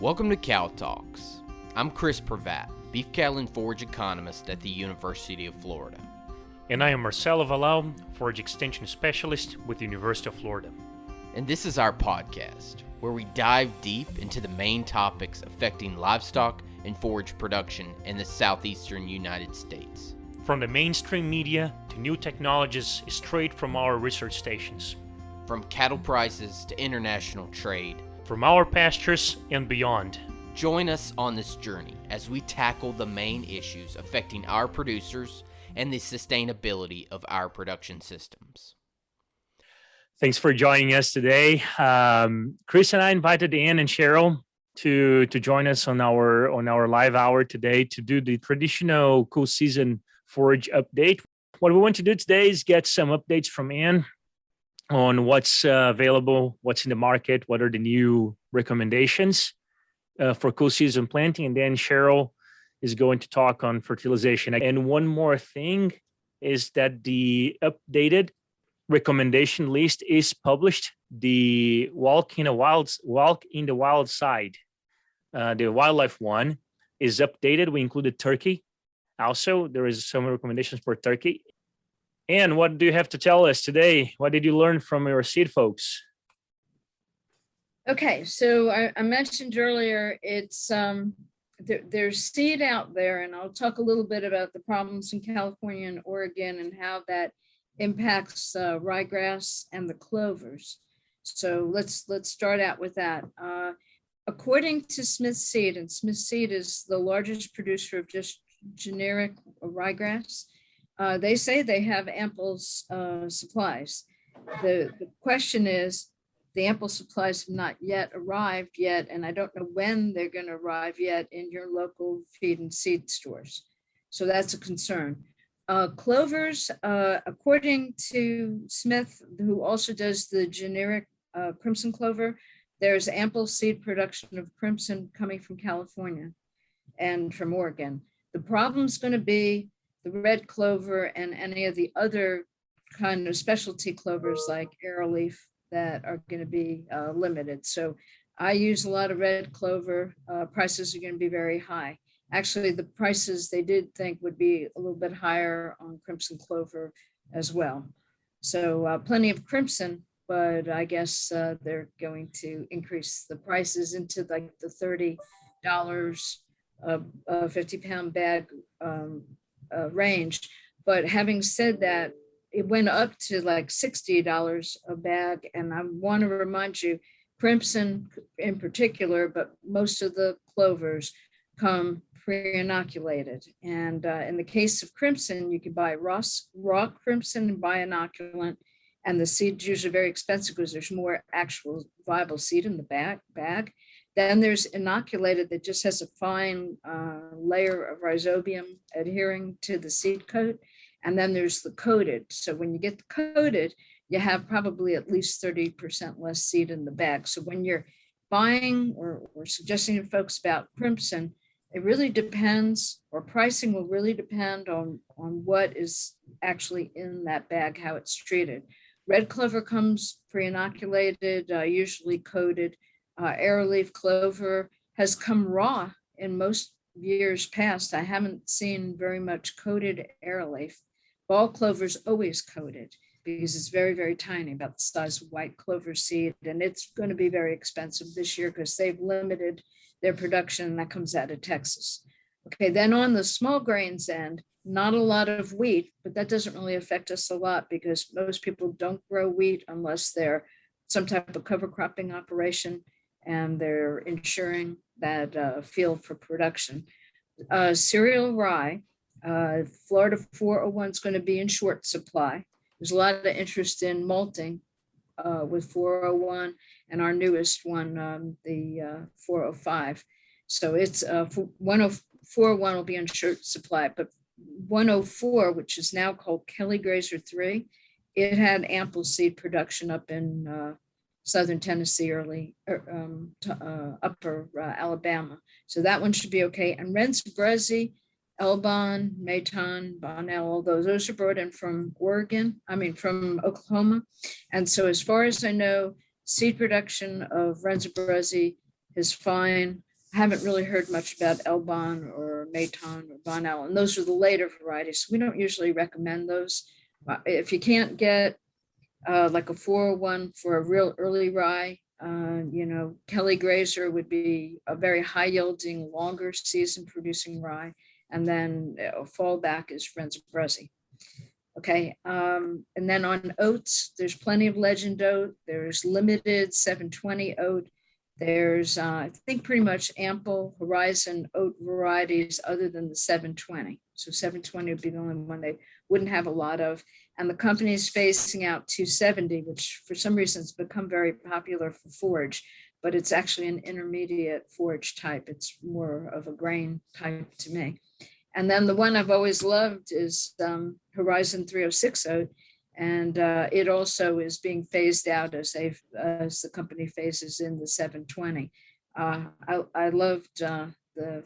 Welcome to Cow Talks. I'm Chris Pravat, beef cattle and forage economist at the University of Florida. And I am Marcelo Valau, forage extension specialist with the University of Florida. And this is our podcast, where we dive deep into the main topics affecting livestock and forage production in the southeastern United States. From the mainstream media to new technologies straight from our research stations. From cattle prices to international trade. From our pastures and beyond. Join us on this journey as we tackle the main issues affecting our producers and the sustainability of our production systems. Thanks for joining us today. Chris and I invited Ann and Cheryl to join us on our live hour today to do the traditional cool season forage update. What we want to do today is get some updates from Ann on what's available, what's in the market, what are the new recommendations for cool season planting, and then Cheryl is going to talk on fertilization. And one more thing is that the updated recommendation list is published. The Walk in the Wild side, the wildlife one, is updated. We included turkey. Also, there is some recommendations for turkey. And what do you have to tell us today? What did you learn from your seed folks? Okay, so I mentioned earlier, it's there's seed out there, and I'll talk a little bit about the problems in California and Oregon and how that impacts ryegrass and the clovers. So let's start out with that. According to Smith Seed, and Smith Seed is the largest producer of just generic ryegrass, they say they have ample supplies. The question is, the ample supplies have not yet arrived yet, and I don't know when they're going to arrive yet in your local feed and seed stores. So that's a concern. Clovers, according to Smith, who also does the generic crimson clover, there's ample seed production of crimson coming from California and from Oregon. The problem's going to be the red clover and any of the other kind of specialty clovers like arrowleaf that are going to be limited. So I use a lot of red clover. Prices are going to be very high. Actually, the prices they did think would be a little bit higher on crimson clover as well. So plenty of crimson, but I guess they're going to increase the prices into like the $30 a 50-pound bag range. But having said that, it went up to like $60 a bag. And I want to remind you, crimson in particular, but most of the clovers come pre-inoculated. And in the case of crimson, you can buy raw crimson and buy inoculant. And the seed's usually very expensive because there's more actual viable seed in the bag. Then there's inoculated that just has a fine layer of rhizobium adhering to the seed coat. And then there's the coated. So when you get the coated, you have probably at least 30% less seed in the bag. So when you're buying or suggesting to folks about crimson, it really depends, or pricing will really depend on what is actually in that bag, how it's treated. Red clover comes pre-inoculated, usually coated. Arrowleaf clover has come raw in most years past. I haven't seen very much coated arrowleaf. Ball clover is always coated because it's very, very tiny, about the size of white clover seed. And it's going to be very expensive this year because they've limited their production, and that comes out of Texas. Okay, then on the small grains end, not a lot of wheat, but that doesn't really affect us a lot because most people don't grow wheat unless they're some type of cover cropping operation and they're ensuring that field for production. Cereal rye, Florida 401 is going to be in short supply. There's a lot of interest in malting with 401 and our newest one, the 405. So it's 401 will be in short supply, but 104, which is now called Kelly Grazer 3, it had ample seed production up in southern Tennessee, upper Alabama. So that one should be okay. And Renz Brezzi, Elbon, Maton, Bonnell, all those are brought in from from Oklahoma. And so as far as I know, seed production of Renz Brezzi is fine. I haven't really heard much about Elbon or Maton or Bonnell, and those are the later varieties. We don't usually recommend those. If you can't get like a 401 for a real early rye, Kelly Grazer would be a very high yielding, longer season producing rye. And then a fallback is Renzo Brezzi. Okay, and then on oats, there's plenty of legend oat. There's limited 720 oat. There's, I think, pretty much ample horizon oat varieties other than the 720. So 720 would be the only one they wouldn't have a lot of. And the company is phasing out 270, which for some reason has become very popular for forage, but it's actually an intermediate forage type. It's more of a grain type to me. And then the one I've always loved is Horizon 306 oat. And it also is being phased out as the company phases in the 720. I loved the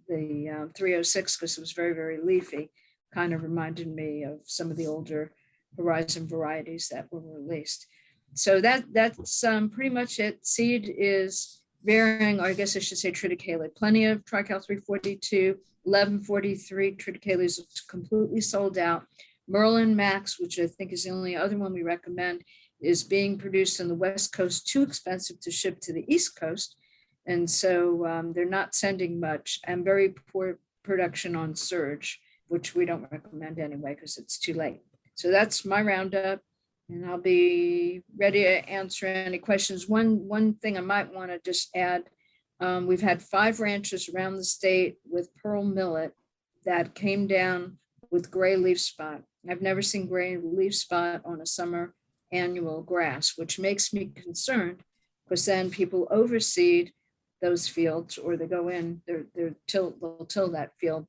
306 because it was very, very leafy. Kind of reminded me of some of the older Horizon varieties that were released. So that's pretty much it. Seed is varying, or I guess I should say triticale. Plenty of Trical 342, 1143 triticale is completely sold out. Merlin Max, which I think is the only other one we recommend, is being produced on the West Coast, too expensive to ship to the East Coast. And so they're not sending much, and very poor production on Surge, which we don't recommend anyway because it's too late. So that's my roundup, and I'll be ready to answer any questions. One thing I might want to just add, we've had 5 ranches around the state with pearl millet that came down with gray leaf spot. I've never seen gray leaf spot on a summer annual grass, which makes me concerned because then people overseed those fields, or they go in, they'll till that field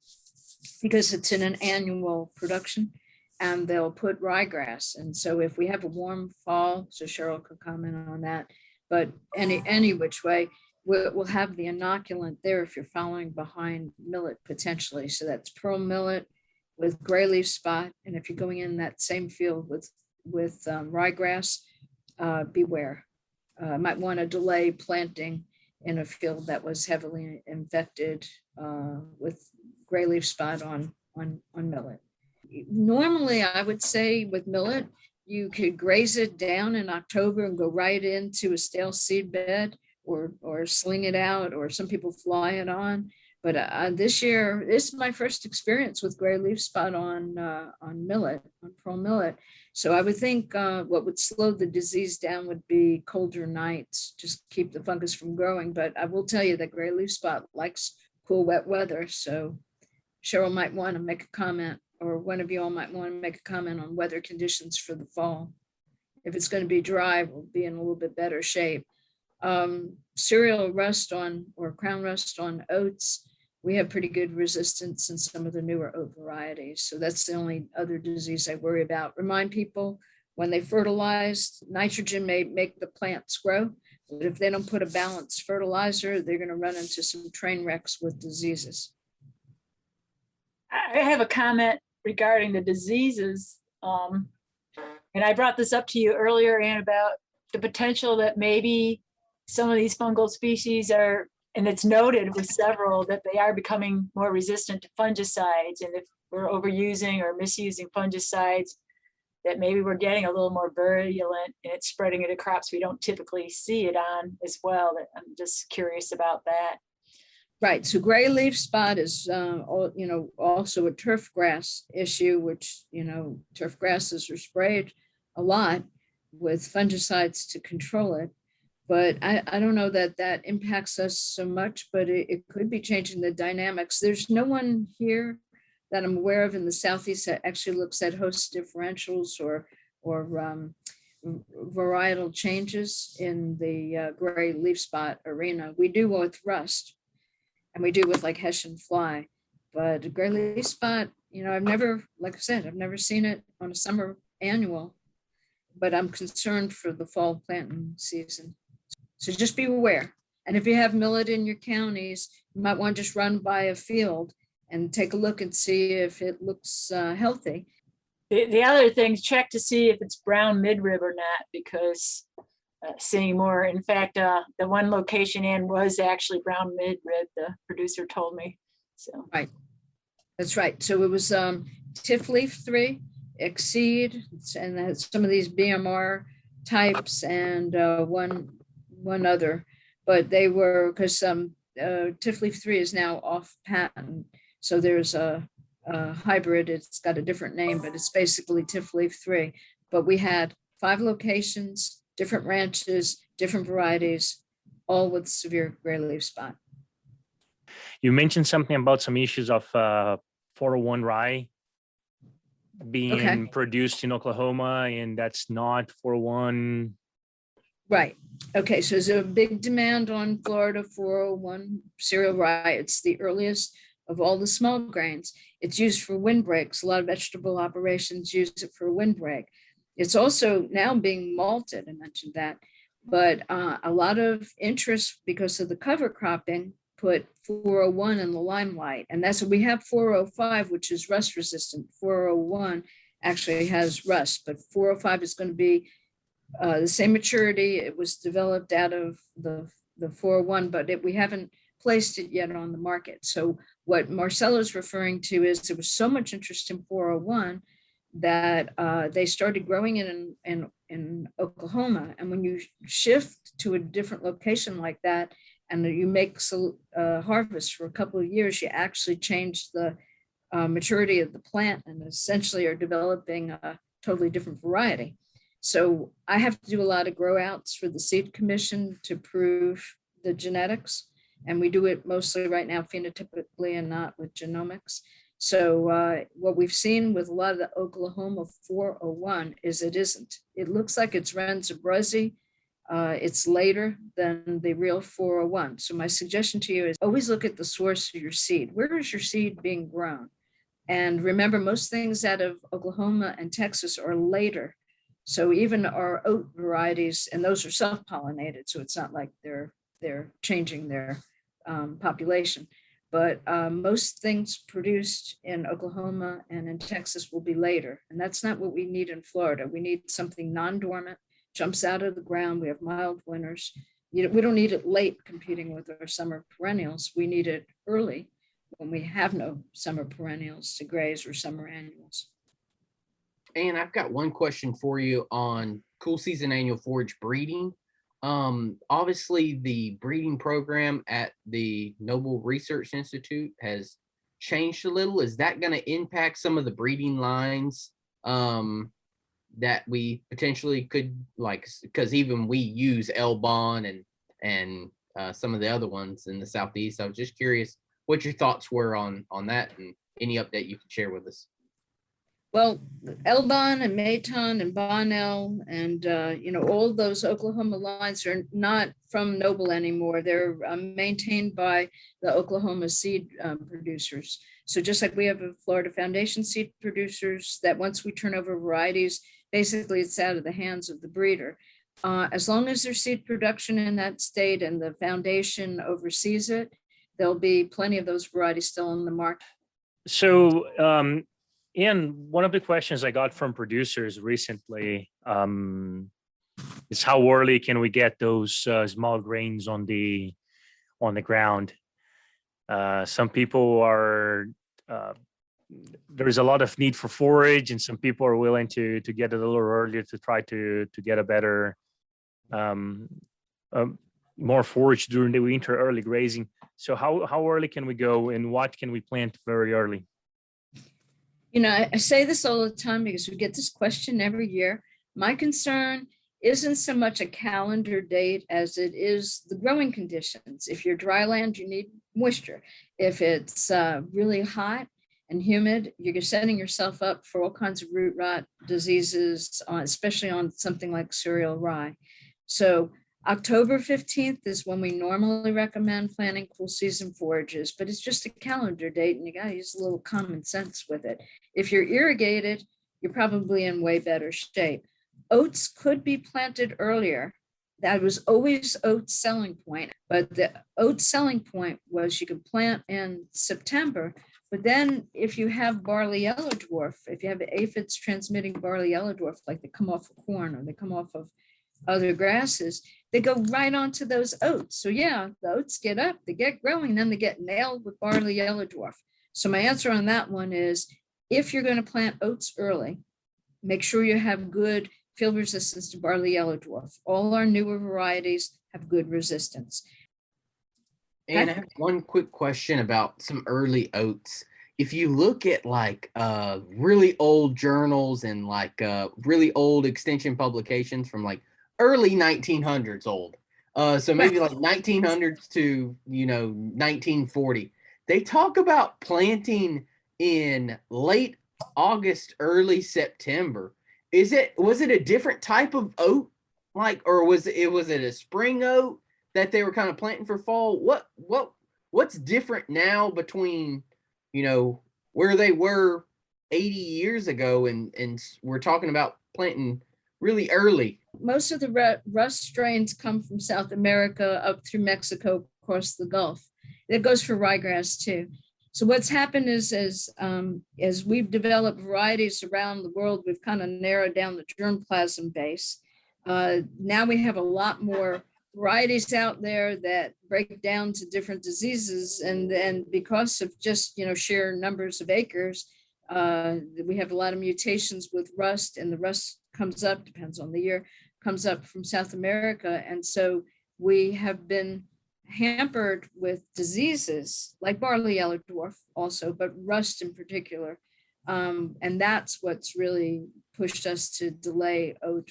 because it's in an annual production, and they'll put ryegrass. And so if we have a warm fall, so Cheryl could comment on that, but any which way, we'll have the inoculant there if you're following behind millet potentially. So that's pearl millet with gray leaf spot. And if you're going in that same field with ryegrass, beware. Might want to delay planting in a field that was heavily infected with gray leaf spot on millet. Normally, I would say with millet, you could graze it down in October and go right into a stale seed bed, or sling it out, or some people fly it on. But this year, this is my first experience with gray leaf spot on millet, on pearl millet. So I would think what would slow the disease down would be colder nights, just keep the fungus from growing. But I will tell you that gray leaf spot likes cool, wet weather. So Cheryl might want to make a comment, or one of you all might want to make a comment on weather conditions for the fall. If it's going to be dry, we'll be in a little bit better shape. Cereal rust or crown rust on oats, we have pretty good resistance in some of the newer oat varieties. So that's the only other disease I worry about. Remind people, when they fertilize, nitrogen may make the plants grow, but if they don't put a balanced fertilizer, they're going to run into some train wrecks with diseases. I have a comment regarding the diseases. And I brought this up to you earlier, Ann, about the potential that maybe some of these fungal species are, and it's noted with several, that they are becoming more resistant to fungicides. And if we're overusing or misusing fungicides, that maybe we're getting a little more virulent and it's spreading into crops we don't typically see it on as well. I'm just curious about that. Right. So gray leaf spot is, also a turf grass issue, which, turf grasses are sprayed a lot with fungicides to control it. But I don't know that impacts us so much, but it could be changing the dynamics. There's no one here that I'm aware of in the Southeast that actually looks at host differentials or varietal changes in the gray leaf spot arena. We do with rust, and we do with like Hessian fly, but gray leaf spot, I've never seen it on a summer annual, but I'm concerned for the fall planting season. So just be aware. And if you have millet in your counties, you might want to just run by a field and take a look and see if it looks healthy. The other thing, check to see if it's brown midrib or not, because seeing more. In fact, the one location in was actually brown mid-red, the producer told me. So Right. That's right. So it was Tiff Leaf 3, Exceed, and some of these BMR types, and one other. But they were, because Tiff Leaf 3 is now off patent. So there's a hybrid. It's got a different name, but it's basically Tiff Leaf 3. But we had 5 locations, different ranches, different varieties, all with severe gray leaf spot. You mentioned something about some issues of 401 rye being produced in Oklahoma, and that's not 401. Right. Okay. So there's a big demand on Florida 401 cereal rye. It's the earliest of all the small grains. It's used for windbreaks. A lot of vegetable operations use it for a windbreak. It's also now being malted. I mentioned that, but a lot of interest because of the cover cropping put 401 in the limelight. And that's what we have. 405, which is rust resistant. 401 actually has rust, but 405 is going to be the same maturity. It was developed out of the 401, but we haven't placed it yet on the market. So what Marcelo's referring to is there was so much interest in 401 that they started growing it in Oklahoma. And when you shift to a different location like that, and you make harvest for a couple of years, you actually change the maturity of the plant and essentially are developing a totally different variety. So I have to do a lot of grow outs for the seed commission to prove the genetics. And we do it mostly right now phenotypically and not with genomics. So what we've seen with a lot of the Oklahoma 401 is it isn't. It looks like it's Renzabruzzi. It's later than the real 401. So my suggestion to you is always look at the source of your seed. Where is your seed being grown? And remember, most things out of Oklahoma and Texas are later. So even our oat varieties, and those are self-pollinated, so it's not like they're changing their population. But most things produced in Oklahoma and in Texas will be later. And that's not what we need in Florida. We need something non-dormant, jumps out of the ground. We have mild winters. We don't need it late competing with our summer perennials. We need it early when we have no summer perennials to graze or summer annuals. And I've got one question for you on cool season annual forage breeding. Obviously the breeding program at the Noble Research Institute has changed a little. Is that going to impact some of the breeding lines that we potentially could, like, because even we use Elbon and some of the other ones in the Southeast? I was just curious what your thoughts were on that and any update you could share with us. Well, Elbon and Maton and Bonnell and, all those Oklahoma lines are not from Noble anymore. They're maintained by the Oklahoma seed producers. So just like we have a Florida Foundation seed producers that once we turn over varieties, basically it's out of the hands of the breeder. As long as there's seed production in that state and the foundation oversees it, there'll be plenty of those varieties still on the market. So, Ian, one of the questions I got from producers recently is how early can we get those small grains on the ground? Some people are there's a lot of need for forage, and some people are willing to get a little earlier to try to get a better more forage during the winter, early grazing. So how early can we go, and what can we plant very early? I say this all the time because we get this question every year. My concern isn't so much a calendar date as it is the growing conditions. If you're dry land, you need moisture. If it's really hot and humid, you're setting yourself up for all kinds of root rot diseases, especially on something like cereal rye. So October 15th is when we normally recommend planting cool season forages, but it's just a calendar date and you got to use a little common sense with it. If you're irrigated, you're probably in way better shape. Oats could be planted earlier. That was always oats' selling point, but the oats' selling point was you could plant in September, but then if you have barley yellow dwarf, if you have aphids transmitting barley yellow dwarf, like they come off of corn or they come off of other grasses, they go right onto those oats. So yeah, the oats get up, they get growing, then they get nailed with barley yellow dwarf. So my answer on that one is, if you're going to plant oats early, make sure you have good field resistance to barley yellow dwarf. All our newer varieties have good resistance. And I have one quick question about some early oats. If you look at like really old journals and like really old extension publications from like early 1900s old, so maybe like 1900s to 1940, they talk about planting in late August, early September. Was it a different type of oat, like, or was it a spring oat that they were kind of planting for fall? What's different now between where they were 80 years ago and we're talking about planting really early? Most of the rust strains come from South America up through Mexico, across the Gulf. That goes for ryegrass too. So what's happened is, as we've developed varieties around the world, we've kind of narrowed down the germplasm base. Now we have a lot more varieties out there that break down to different diseases, and then because of just sheer numbers of acres, we have a lot of mutations with rust, and the rust comes up, depends on the year, comes up from South America, and so we have been hampered with diseases like barley yellow dwarf also, but rust in particular, and that's what's really pushed us to delay oat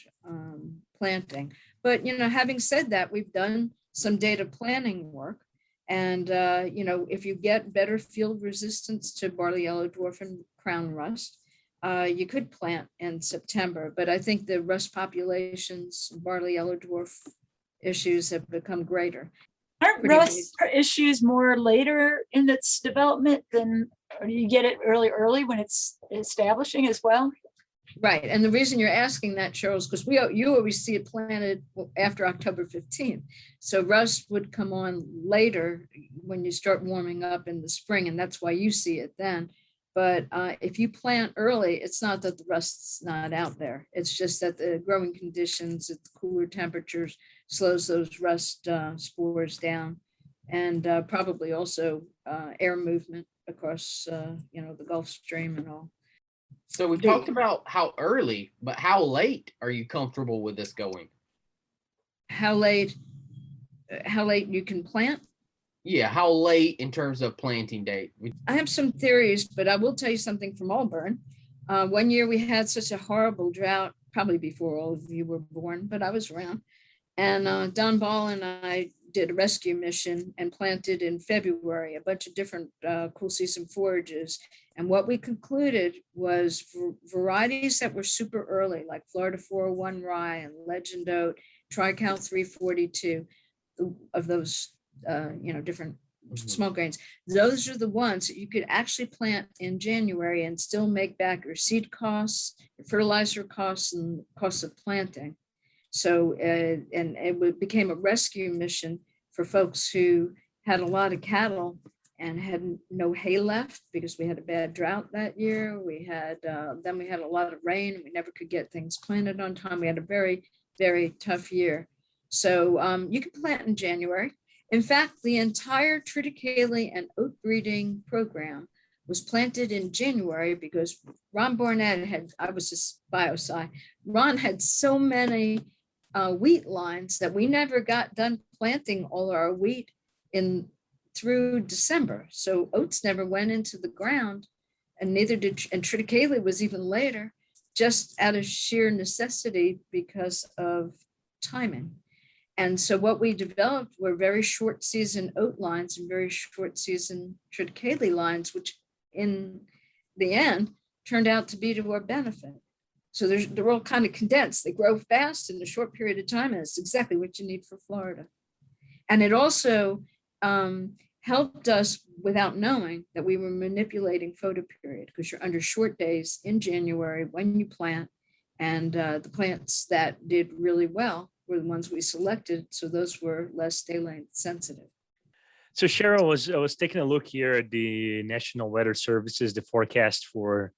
planting. But having said that, we've done some data planning work, and if you get better field resistance to barley yellow dwarf and crown rust, you could plant in September. But I think the rust populations, barley yellow dwarf issues have become greater. Aren't rust issues more later in its development than, or do you get it early when it's establishing as well? Right. And the reason you're asking that, Cheryl, is because you always see it planted after October 15th. So rust would come on later when you start warming up in the spring, and that's why you see it then. But if you plant early, it's not that the rust's not out there. It's just that the growing conditions at the cooler temperatures slows those rust spores down, and probably also air movement across the Gulf Stream and all. So we talked about how early, but how late are you comfortable with this going? How late you can plant? Yeah, how late in terms of planting date? I have some theories, but I will tell you something from Auburn. One year we had such a horrible drought, probably before all of you were born, but I was around. And Don Ball and I did a rescue mission and planted in February a bunch of different cool season forages. And what we concluded was varieties that were super early, like Florida 401 rye and Legend Oat, Tri-Cal 342, of those different small grains. Those are the ones that you could actually plant in January and still make back your seed costs, your fertilizer costs, and costs of planting. So, and it became a rescue mission for folks who had a lot of cattle and had no hay left because we had a bad drought that year. We had then we had a lot of rain, and we never could get things planted on time. We had a very, very tough year. So you can plant in January. In fact, the entire triticale and oat breeding program was planted in January because Ron Barnett I was just biosci, Ron had so many wheat lines that we never got done planting all our wheat through December. So oats never went into the ground, and neither did, and triticale was even later, just out of sheer necessity because of timing. And so what we developed were very short season oat lines and very short season triticale lines, which in the end turned out to be to our benefit. So they're all kind of condensed. They grow fast in a short period of time, and it's exactly what you need for Florida. And it also helped us without knowing that we were manipulating photoperiod, because you're under short days in January when you plant, and the plants that did really well were the ones we selected. So those were less day length sensitive. So Cheryl, I was taking a look here at the National Weather Services, the forecast for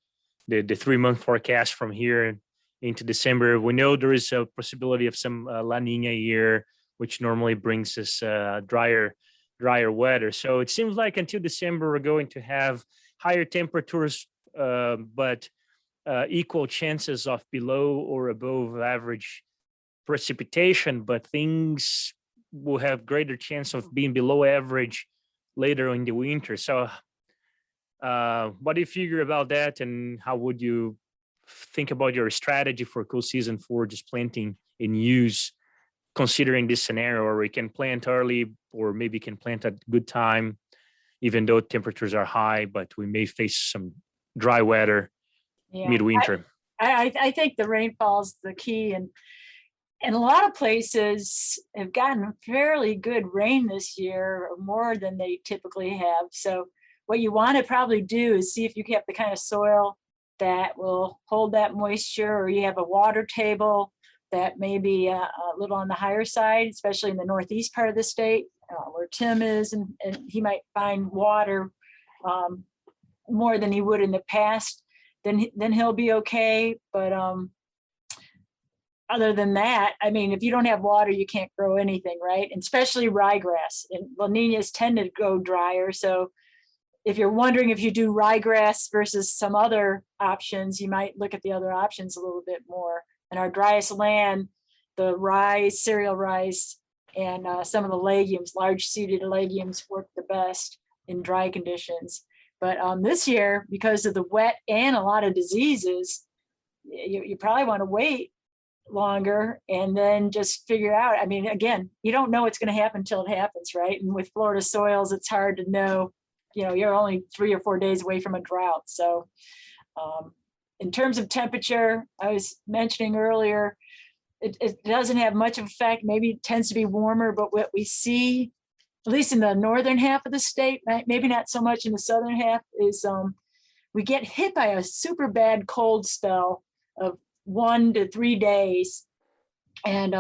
the 3-month forecast from here. into December. We know there is a possibility of some La Nina year, which normally brings us drier weather. So it seems like until December, we're going to have higher temperatures, but equal chances of below or above average precipitation, but things will have greater chance of being below average later in the winter. So what do you figure about that, and how would you think about your strategy for cool season forages planting in use, considering this scenario where we can plant early or maybe can plant at good time, even though temperatures are high, but we may face some dry weather midwinter? I think the rainfall's the key, and a lot of places have gotten fairly good rain this year, more than they typically have. So what you want to probably do is see if you have the kind of soil that will hold that moisture, or you have a water table that may be a little on the higher side, especially in the northeast part of the state where Tim is, and he might find water more than he would in the past. Then he'll be okay. But other than that, I mean, if you don't have water, you can't grow anything, right? And especially ryegrass. And La Ninas tend to go drier. So if you're wondering if you do ryegrass versus some other options, you might look at the other options a little bit more. And our driest land, the rice, cereal rice, and some of the legumes, large seeded legumes, work the best in dry conditions. But this year, because of the wet and a lot of diseases, you probably want to wait longer and then just figure out. I mean, again, you don't know what's going to happen until it happens, right? And with Florida soils, it's hard to know. You know, you're only 3 or 4 days away from a drought. So in terms of temperature, I was mentioning earlier, it doesn't have much of effect. Maybe it tends to be warmer, but what we see, at least in the northern half of the state, maybe not so much in the southern half, is we get hit by a super bad cold spell of 1 to 3 days, and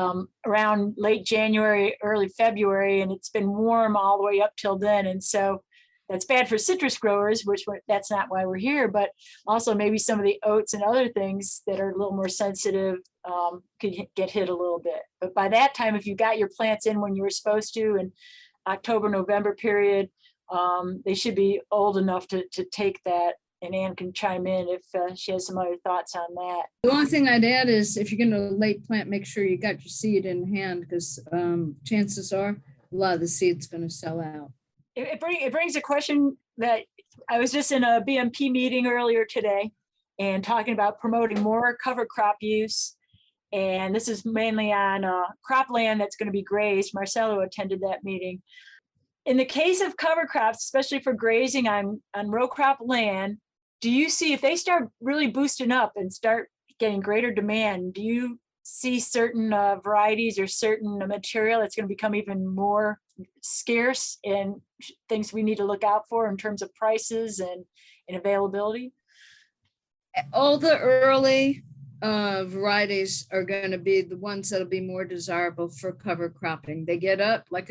around late January, early February, and it's been warm all the way up till then. And so that's bad for citrus growers, that's not why we're here, but also maybe some of the oats and other things that are a little more sensitive could get hit a little bit. But by that time, if you got your plants in when you were supposed to, in October, November period, they should be old enough to take that. And Ann can chime in if she has some other thoughts on that. The only thing I'd add is if you're going to late plant, make sure you got your seed in hand, because chances are a lot of the seed's going to sell out. It brings a question that I was just in a BMP meeting earlier today and talking about promoting more cover crop use. And this is mainly on cropland that's going to be grazed. Marcelo attended that meeting. In the case of cover crops, especially for grazing on row crop land, do you see, if they start really boosting up and start getting greater demand, do you see certain varieties or certain material that's going to become even more scarce, and things we need to look out for in terms of prices and availability? All the early varieties are going to be the ones that'll be more desirable for cover cropping. They get up like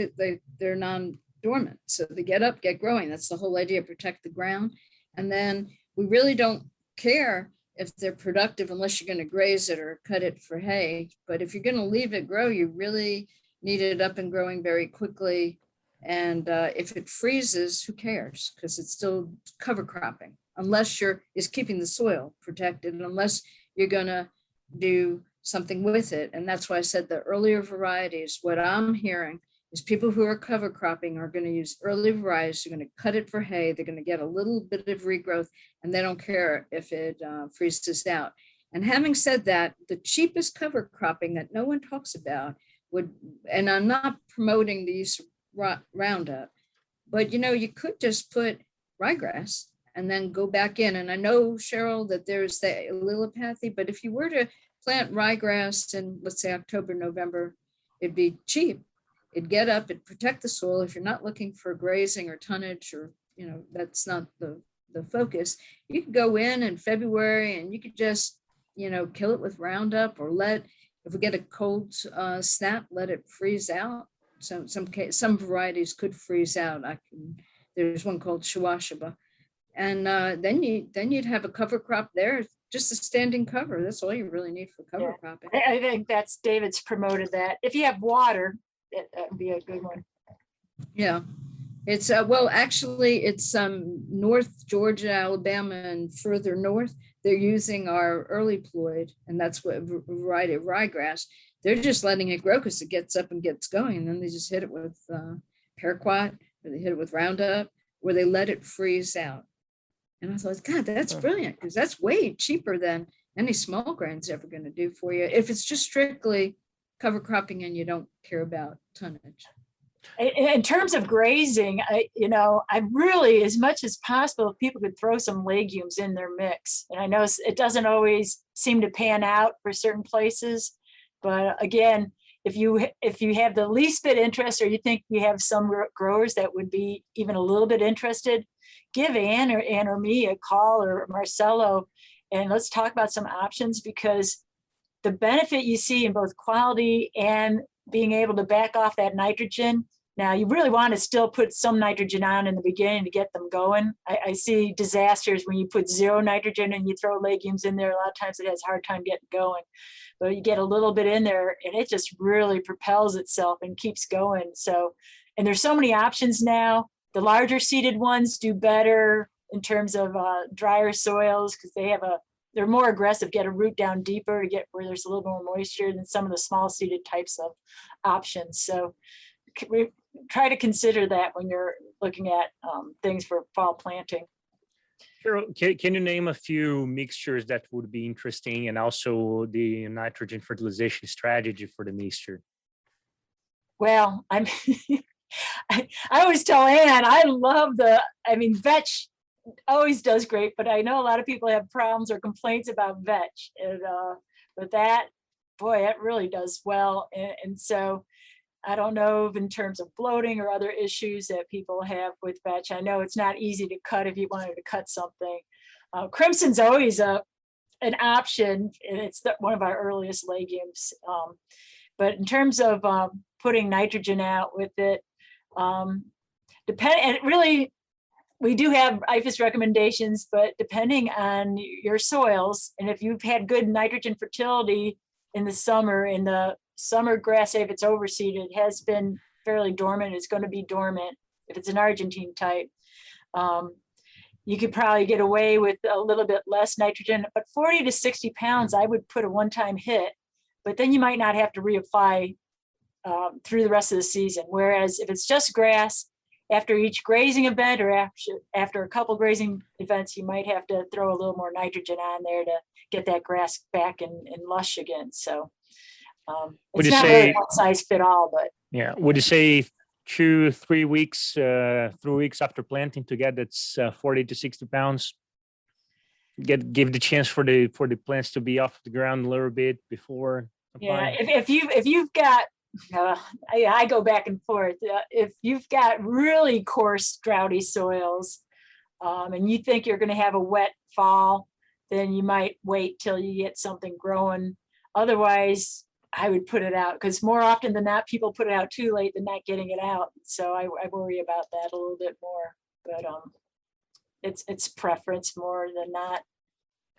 they're non-dormant, so they get up, get growing. That's the whole idea, protect the ground. And then we really don't care if they're productive unless you're going to graze it or cut it for hay. But if you're going to leave it grow, you really need it up and growing very quickly. And if it freezes, who cares? Because it's still cover cropping, unless is keeping the soil protected, unless you're going to do something with it. And that's why I said the earlier varieties, what I'm hearing is people who are cover cropping are going to use early varieties. They're going to cut it for hay. They're going to get a little bit of regrowth, and they don't care if it freezes out. And having said that, the cheapest cover cropping that no one talks about would, and I'm not promoting the use of Roundup, but you could just put ryegrass and then go back in. And I know, Cheryl, that there's the allelopathy, but if you were to plant ryegrass in, let's say, October, November, it'd be cheap. It'd get up, it'd protect the soil. If you're not looking for grazing or tonnage, or, that's not the focus, you could go in February and you could just, kill it with Roundup, or if we get a cold snap, let it freeze out. So some varieties could freeze out. There's one called Shawashaba. And then you'd have a cover crop there. just a standing cover. That's all you really need for cover Yeah. cropping. I think that's David's promoted that. If you have water, that would be a good one. Yeah. It's well, actually, it's North Georgia, Alabama, and further north. They're using our early ploid, and that's what variety of ryegrass. They're just letting it grow because it gets up and gets going, and then they just hit it with paraquat, or they hit it with Roundup, or they let it freeze out. And I thought, God, that's brilliant, because that's way cheaper than any small grain's ever going to do for you if it's just strictly cover cropping and you don't care about tonnage. In terms of grazing, I really, as much as possible, if people could throw some legumes in their mix. And I know it doesn't always seem to pan out for certain places, but again, if you have the least bit interest, or you think you have some growers that would be even a little bit interested, give Ann or me a call, or Marcelo, and let's talk about some options, because the benefit you see in both quality and being able to back off that nitrogen. Now, you really want to still put some nitrogen on in the beginning to get them going. I see disasters when you put zero nitrogen and you throw legumes in there. A lot of times it has a hard time getting going. But you get a little bit in there and it just really propels itself and keeps going. So, and there's so many options now. The larger seeded ones do better in terms of drier soils, because they're more aggressive, get a root down deeper to get where there's a little more moisture than some of the small seeded types of options. So we try to consider that when you're looking at things for fall planting. Cheryl, can you name a few mixtures that would be interesting, and also the nitrogen fertilization strategy for the mixture? Well, I always tell Ann, I love vetch always does great, but I know a lot of people have problems or complaints about vetch. And but that really does well. And so I don't know if in terms of bloating or other issues that people have with vetch. I know it's not easy to cut if you wanted to cut something. Crimson's always an option, and it's one of our earliest legumes. But in terms of putting nitrogen out with it, and it really, we do have IFAS recommendations, but depending on your soils, and if you've had good nitrogen fertility in the summer grass, if it's overseeded, has been fairly dormant, it's going to be dormant if it's an Argentine type. You could probably get away with a little bit less nitrogen, but 40 to 60 pounds, I would put a one-time hit, but then you might not have to reapply through the rest of the season. Whereas if it's just grass, after each grazing event or after a couple grazing events, you might have to throw a little more nitrogen on there to get that grass back and lush again. So it's not really one size fit all, but yeah. Would you say 2-3 weeks, 3 weeks after planting to get that's 40 to 60 pounds? Give the chance for the plants to be off the ground a little bit before applying. Yeah, if you've got I go back and forth. If you've got really coarse, droughty soils, and you think you're going to have a wet fall, then you might wait till you get something growing. Otherwise, I would put it out, because more often than not, people put it out too late than not getting it out. So I worry about that a little bit more. But it's preference more than not.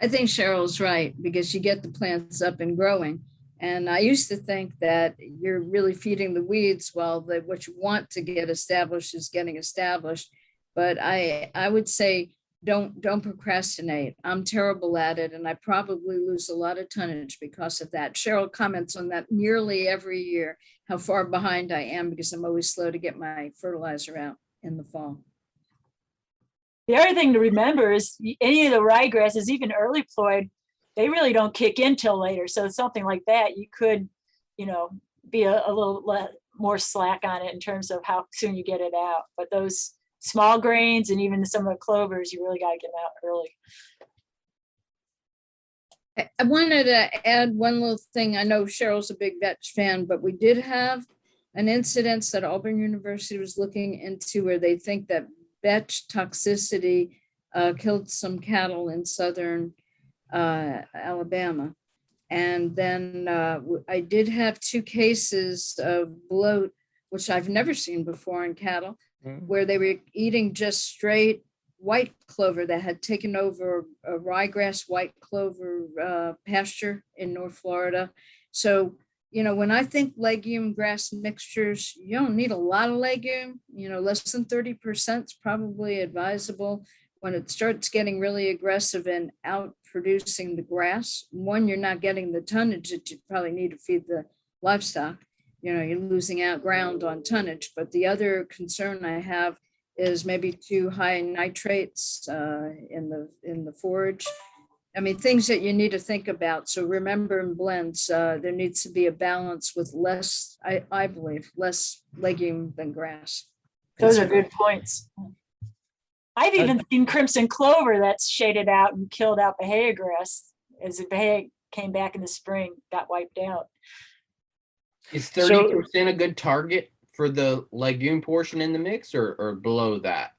I think Cheryl's right, because you get the plants up and growing. And I used to think that you're really feeding the weeds while what you want to get established is getting established. But I would say don't procrastinate. I'm terrible at it, and I probably lose a lot of tonnage because of that. Cheryl comments on that nearly every year, how far behind I am because I'm always slow to get my fertilizer out in the fall. The other thing to remember is any of the ryegrasses, even early ploid, they really don't kick in till later. So something like that, you could, be a little more slack on it in terms of how soon you get it out. But those small grains and even some of the clovers, you really got to get them out early. I wanted to add one little thing. I know Cheryl's a big vetch fan, but we did have an incident that Auburn University was looking into where they think that vetch toxicity killed some cattle in southern Alabama. And then I did have 2 cases of bloat, which I've never seen before in cattle, where they were eating just straight white clover that had taken over a ryegrass white clover pasture in North Florida. So, when I think legume grass mixtures, you don't need a lot of legume, less than 30% is probably advisable. When it starts getting really aggressive and out producing the grass, one, you're not getting the tonnage that you probably need to feed the livestock. You're losing out ground on tonnage. But the other concern I have is maybe too high nitrates in the forage. I mean, things that you need to think about. So remember, in blends, there needs to be a balance with less, I believe, less legume than grass. Those are good points. I've even seen crimson clover that's shaded out and killed out Bahia grass as the Bahia came back in the spring, got wiped out. Is 30% a good target for the legume portion in the mix, or below that?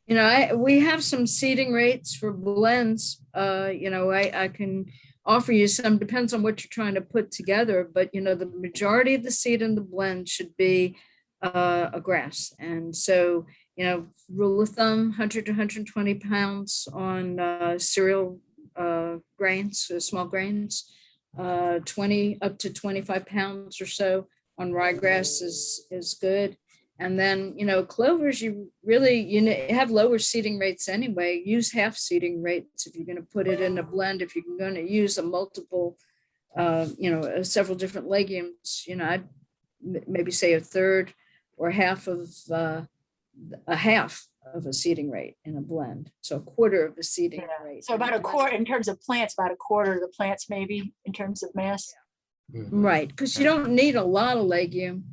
We have some seeding rates for blends. I can offer you some, depends on what you're trying to put together, but the majority of the seed in the blend should be a grass. And so, rule of thumb, 100 to 120 pounds on cereal grains, small grains, 20 up to 25 pounds or so on ryegrass is good. And then, clovers, you have lower seeding rates anyway. Use half seeding rates if you're going to put it in a blend. If you're going to use a multiple, several different legumes, I'd maybe say a third or half of a seeding rate in a blend. So a quarter of a seeding rate. So about a quarter in terms of plants, about a quarter of the plants, maybe in terms of mass. Right, because you don't need a lot of legume.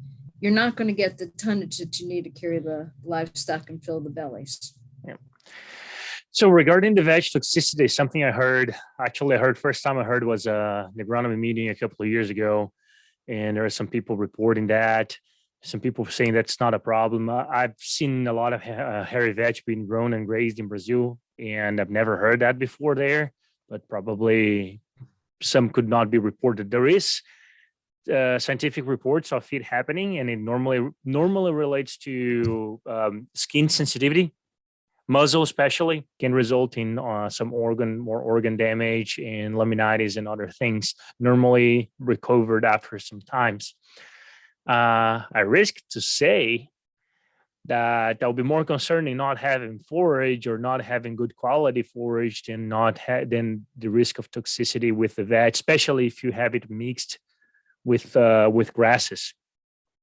You're not going to get the tonnage that you need to carry the livestock and fill the bellies. Yeah. So regarding the veg toxicity, something I heard first time I heard was an agronomy meeting a couple of years ago. And there are some people reporting that, some people saying that's not a problem. I've seen a lot of hairy veg being grown and grazed in Brazil, and I've never heard that before there, but probably some could not be reported. There is scientific reports of it happening, and it normally relates to skin sensitivity. Muzzle especially can result in some more organ damage and laminitis and other things, normally recovered after some times. I risk to say that I'll be more concerned in not having forage or not having good quality forage than than the risk of toxicity with the veg, especially if you have it mixed with grasses.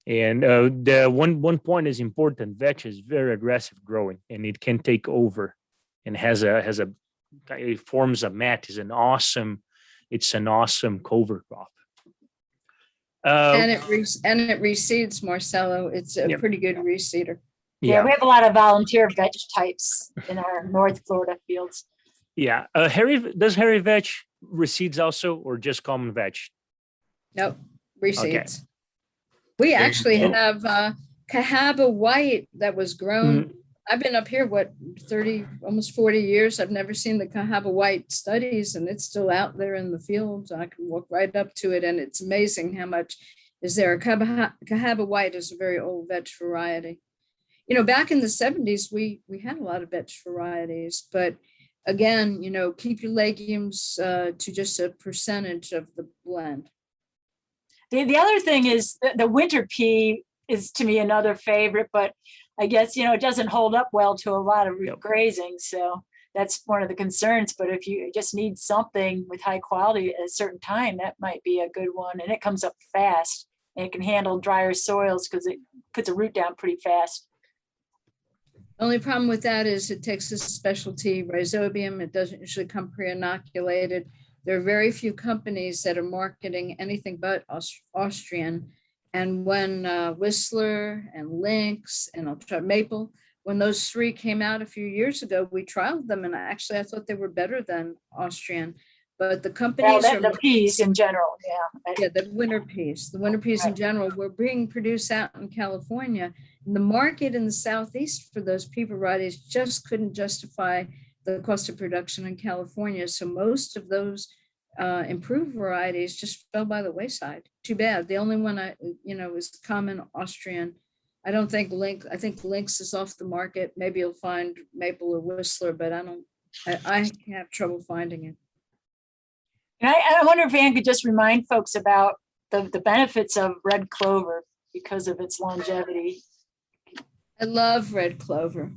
And the one point is important: veg is very aggressive growing, and it can take over, and it forms a mat. It's an awesome cover crop. And it reseeds, Marcelo. It's a pretty good reseeder. Yeah, we have a lot of volunteer veg types in our North Florida fields. Yeah, does hairy veg reseeds also, or just common veg? Nope, reseeds. Okay. We actually have Cahaba white that was grown. Mm-hmm. I've been up here, almost 40 years. I've never seen the Cahaba white studies, and it's still out there in the fields. I can walk right up to it, and it's amazing how much is there. Cahaba white is a very old veg variety. Back in the 70s, we had a lot of veg varieties, but again, keep your legumes to just a percentage of the blend. The other thing is the winter pea is, to me, another favorite, but I guess, it doesn't hold up well to a lot of grazing. So that's one of the concerns. But if you just need something with high quality at a certain time, that might be a good one. And it comes up fast, and it can handle drier soils because it puts a root down pretty fast. The only problem with that is it takes a specialty rhizobium. It doesn't usually come pre-inoculated. There are very few companies that are marketing anything but Austrian. And when Whistler and Lynx and I'll try Maple, when those three came out a few years ago, we trialed them, and I thought they were better than Austrian. But the companies the peas in general, the winter peas in general were being produced out in California. And the market in the Southeast for those pea varieties just couldn't justify the cost of production in California. So most of those improved varieties just fell by the wayside. Too bad. The only one was common Austrian. I don't think I think Lynx is off the market. Maybe you'll find Maple or Whistler, but I have trouble finding it. And I wonder if Ann could just remind folks about the benefits of red clover because of its longevity. I love red clover.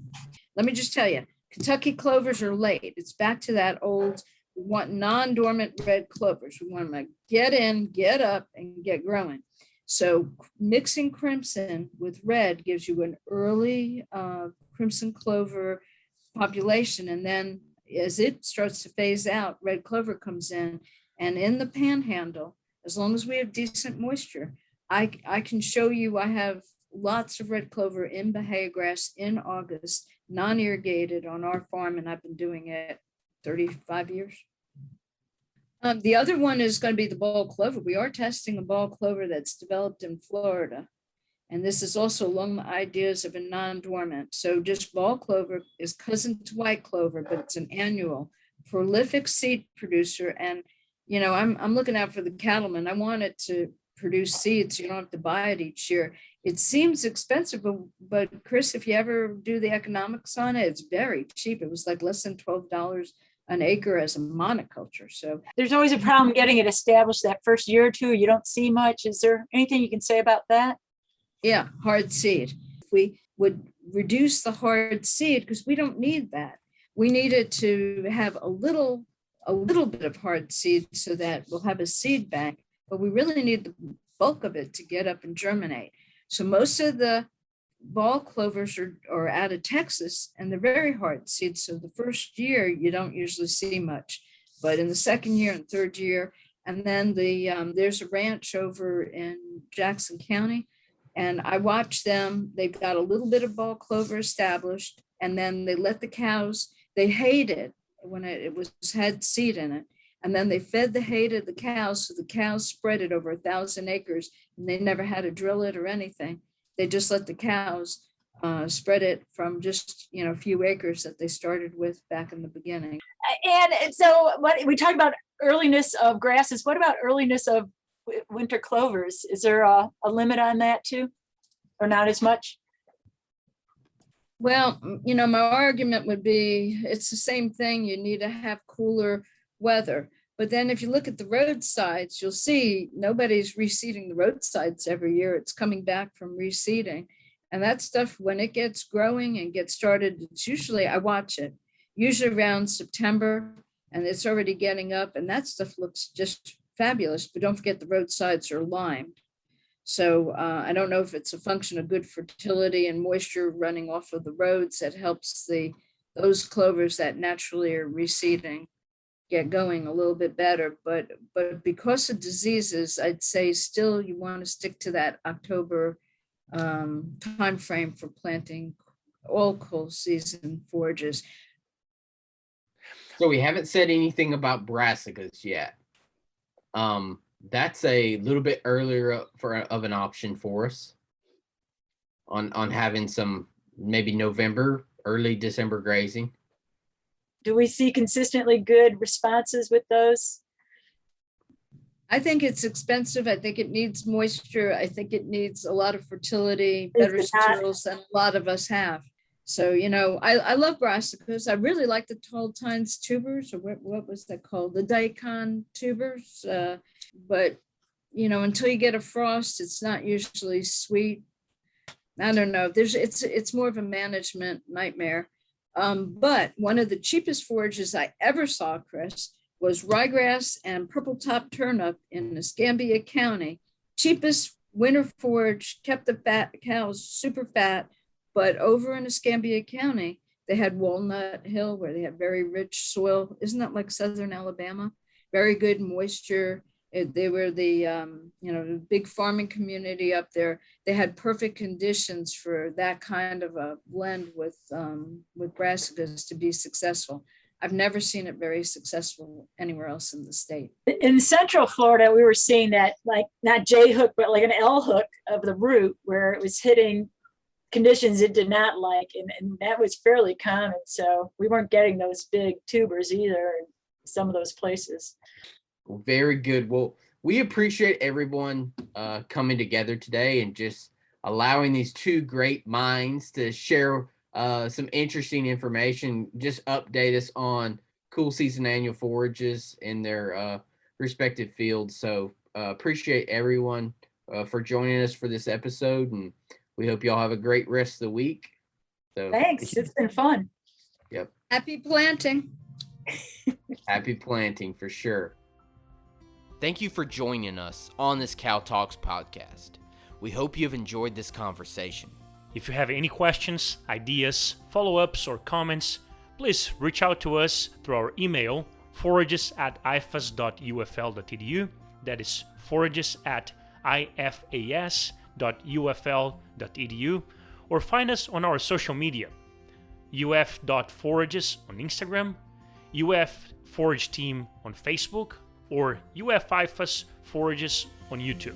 Let me just tell you, Kentucky clovers are late. It's back to that old, we want non-dormant red clovers. We want them to get in, get up, and get growing. So mixing crimson with red gives you an early crimson clover population. And then as it starts to phase out, red clover comes in. And in the panhandle, as long as we have decent moisture, I can show you, I have lots of red clover in Bahia grass in August, non-irrigated on our farm, and I've been doing it 35 years. The other one is going to be the ball clover. We are testing a ball clover that's developed in Florida. And this is also along the ideas of a non-dormant. So just ball clover is cousin to white clover, but it's an annual prolific seed producer. And, you know, I'm looking out for the cattlemen. I want it to produce seeds. So you don't have to buy it each year. It seems expensive, but Chris, if you ever do the economics on it, it's very cheap. It was like less than $12 an acre as a monoculture. So there's always a problem getting it established that first year or two. You don't see much. Is there anything you can say about that? Yeah, hard seed. If we would reduce the hard seed, because we don't need that. We need it to have a little bit of hard seed so that we'll have a seed bank, but we really need the bulk of it to get up and germinate. So most of the ball clovers are out of Texas, and they're very hard seeds. So the first year you don't usually see much, but in the second year and third year, and then there's a ranch over in Jackson County, and I watch them. They've got a little bit of ball clover established, and then they let the cows. They hayed it when it had seed in it, and then they fed the hay to the cows. So the cows spread it over 1,000 acres, and they never had to drill it or anything. They just let the cows spread it from just, you know, a few acres that they started with back in the beginning. And so what we talked about earliness of grasses. What about earliness of winter clovers? Is there a limit on that too, or not as much? Well, you know, my argument would be it's the same thing. You need to have cooler weather. But then if you look at the roadsides, you'll see nobody's reseeding the roadsides every year. It's coming back from reseeding. And that stuff, when it gets growing and gets started, it's usually, I watch it, usually around September, and it's already getting up. And that stuff looks just fabulous. But don't forget the roadsides are limed. So I don't know if it's a function of good fertility and moisture running off of the roads that helps those clovers that naturally are reseeding get going a little bit better, but because of diseases, I'd say still you want to stick to that October time frame for planting all cool season forages. So we haven't said anything about brassicas yet. That's a little bit earlier of an option for us on having some maybe November, early December grazing. Do we see consistently good responses with those? I think it's expensive. I think it needs moisture. I think it needs a lot of fertility, better soils than a lot of us have. So, you know, I love brassicas. I really like the tall tines tubers, or what was that called? The daikon tubers. But, you know, until you get a frost, it's not usually sweet. I don't know. It's more of a management nightmare. But one of the cheapest forages I ever saw, Chris, was ryegrass and purple top turnip in Escambia County. Cheapest winter forage, kept the fat cows super fat, but over in Escambia County, they had Walnut Hill where they have very rich soil. Isn't that like Southern Alabama? Very good moisture. They were the big farming community up there. They had perfect conditions for that kind of a blend with brassicas to be successful. I've never seen it very successful anywhere else in the state. In Central Florida, we were seeing that, like not J hook, but like an L hook of the root where it was hitting conditions it did not like. And that was fairly common. So we weren't getting those big tubers either in some of those places. Very good. Well, we appreciate everyone coming together today and just allowing these two great minds to share some interesting information. Just update us on cool season annual forages in their respective fields. So appreciate everyone for joining us for this episode, and we hope y'all have a great rest of the week. So Thanks. It's been fun. Yep. Happy planting. Happy planting for sure. Thank you for joining us on this Cow Talks podcast. We hope you have enjoyed this conversation. If you have any questions, ideas, follow-ups, or comments, please reach out to us through our email, forages@ifas.ufl.edu. That is forages@ifas.ufl.edu. Or find us on our social media, uf.forages on Instagram, UF Forage Team on Facebook, or UF IFAS Forages on YouTube.